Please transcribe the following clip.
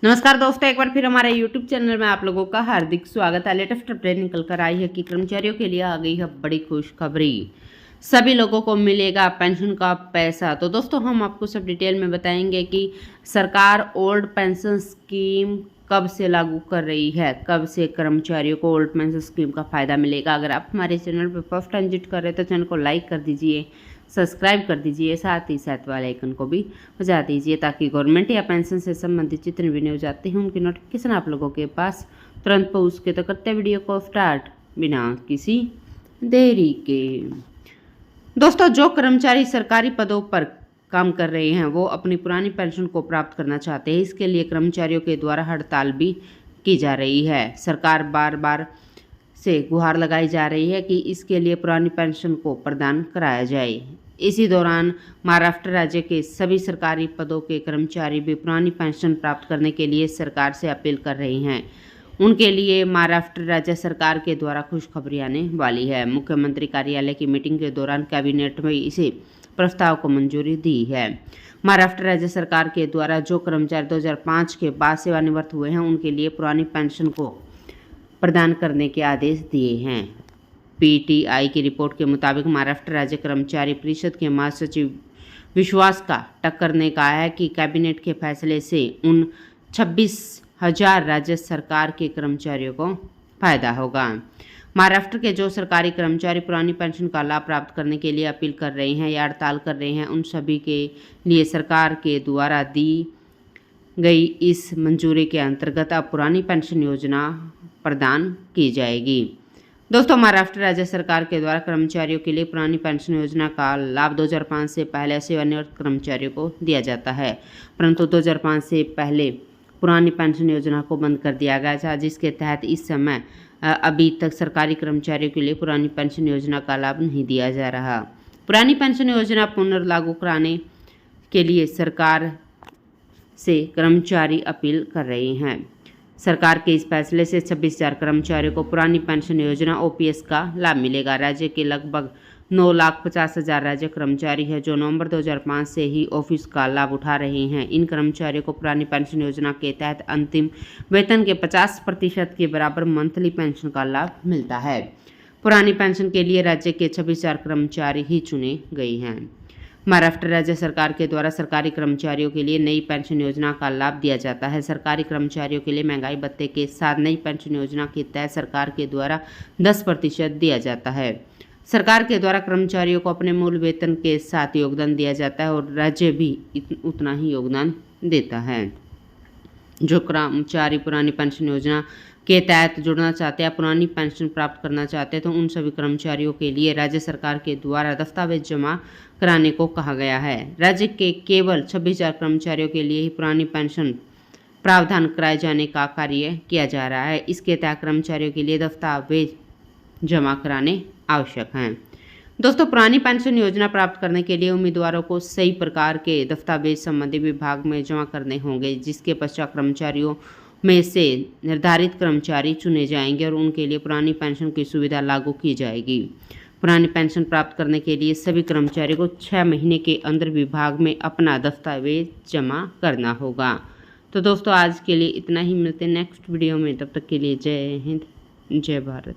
नमस्कार दोस्तों, एक बार फिर हमारे YouTube चैनल में आप लोगों का हार्दिक स्वागत है। लेटेस्ट अपडेट निकल कर आई है कि कर्मचारियों के लिए आ गई है बड़ी खुशखबरी। सभी लोगों को मिलेगा पेंशन का पैसा। तो दोस्तों हम आपको सब डिटेल में बताएंगे कि सरकार ओल्ड पेंशन स्कीम कब से लागू कर रही है, कब से कर्मचारियों को ओल्ड पेंशन स्कीम का फ़ायदा मिलेगा। अगर आप हमारे चैनल पर फर्स्ट टाइम विजिट कर रहे हैं तो चैनल को लाइक कर दीजिए, सब्सक्राइब कर दीजिए, साथ ही साथ वाले आइकन को भी बजा दीजिए ताकि गवर्नमेंट या पेंशन से संबंधित जितने भी न्यूज आते हैं उनकी नोटिफिकेशन आप लोगों के पास तुरंत पहुँच सके। तो करते हैं वीडियो को स्टार्ट बिना किसी देरी के। दोस्तों, जो कर्मचारी सरकारी पदों पर काम कर रहे हैं वो अपनी पुरानी पेंशन को प्राप्त करना चाहते हैं। इसके लिए कर्मचारियों के द्वारा हड़ताल भी की जा रही है। सरकार बार बार से गुहार लगाई जा रही है कि इसके लिए पुरानी पेंशन को प्रदान कराया जाए। इसी दौरान महाराष्ट्र राज्य के सभी सरकारी पदों के कर्मचारी भी पुरानी पेंशन प्राप्त करने के लिए सरकार से अपील कर रहे हैं। उनके लिए महाराष्ट्र राज्य सरकार के द्वारा खुशखबरी आने वाली है। मुख्यमंत्री कार्यालय की मीटिंग के दौरान कैबिनेट में इसे प्रस्ताव को मंजूरी दी है। महाराष्ट्र राज्य सरकार के द्वारा जो कर्मचारी 2005 के बाद सेवानिवृत्त हुए हैं उनके लिए पुरानी पेंशन को प्रदान करने के आदेश दिए हैं। पीटीआई की रिपोर्ट के मुताबिक महाराष्ट्र राज्य कर्मचारी परिषद के महासचिव विश्वास का टक्कर ने कहा है कि कैबिनेट के फैसले से उन 26,000 राज्य सरकार के कर्मचारियों को फायदा होगा। महाराष्ट्र के जो सरकारी कर्मचारी पुरानी पेंशन का लाभ प्राप्त करने के लिए अपील कर रहे हैं या हड़ताल कर रहे हैं, उन सभी के लिए सरकार के द्वारा दी गई इस मंजूरी के अंतर्गत अब पुरानी पेंशन योजना प्रदान की जाएगी। दोस्तों, महाराष्ट्र राज्य सरकार के द्वारा कर्मचारियों के लिए पुरानी पेंशन योजना का लाभ 2005 से पहले सेवानिवृत्त कर्मचारियों को दिया जाता है, परंतु 2005 से पहले पुरानी पेंशन योजना को बंद कर दिया गया था, जिसके तहत इस समय अभी तक सरकारी कर्मचारियों के लिए पुरानी पेंशन योजना का लाभ नहीं दिया जा रहा। पुरानी पेंशन योजना पुनर्लागू कराने के लिए सरकार से कर्मचारी अपील कर रहे हैं। सरकार के इस फैसले से 26,000 कर्मचारियों को पुरानी पेंशन योजना ओपीएस का लाभ मिलेगा। राज्य के लगभग 9,50,000 राज्य कर्मचारी हैं जो नवंबर 2005 से ही ऑफिस का लाभ उठा रहे हैं। इन कर्मचारियों को पुरानी पेंशन योजना के तहत अंतिम वेतन के 50% के बराबर मंथली पेंशन का लाभ मिलता है। पुरानी पेंशन के लिए राज्य के 26,000 कर्मचारी ही चुने गए हैं। महाराष्ट्र राज्य सरकार के द्वारा सरकारी कर्मचारियों के लिए नई पेंशन योजना का लाभ दिया जाता है। सरकारी कर्मचारियों के लिए महंगाई भत्ते के साथ नई पेंशन योजना के तहत सरकार के द्वारा 10% दिया जाता है। सरकार के द्वारा कर्मचारियों को अपने मूल वेतन के साथ योगदान दिया जाता है और राज्य भी उतना ही योगदान देता है। जो कर्मचारी पुरानी पेंशन योजना के तहत जुड़ना चाहते हैं, पुरानी पेंशन प्राप्त करना चाहते हैं, तो उन सभी कर्मचारियों के लिए राज्य सरकार के द्वारा दस्तावेज जमा कराने को कहा गया है। राज्य के केवल 26,000 कर्मचारियों के लिए ही पुरानी पेंशन प्रावधान कराए जाने का कार्य किया जा रहा है। इसके तहत कर्मचारियों के लिए दस्तावेज जमा कराने आवश्यक हैं। दोस्तों, पुरानी पेंशन योजना प्राप्त करने के लिए उम्मीदवारों को सही प्रकार के दस्तावेज संबंधित विभाग में जमा करने होंगे, जिसके पश्चात कर्मचारियों में से निर्धारित कर्मचारी चुने जाएंगे और उनके लिए पुरानी पेंशन की सुविधा लागू की जाएगी। पुरानी पेंशन प्राप्त करने के लिए सभी कर्मचारियों को 6 महीने के अंदर विभाग में अपना दस्तावेज जमा करना होगा। तो दोस्तों, आज के लिए इतना ही। मिलते हैं नेक्स्ट वीडियो में, तब तक के लिए जय हिंद, जय भारत।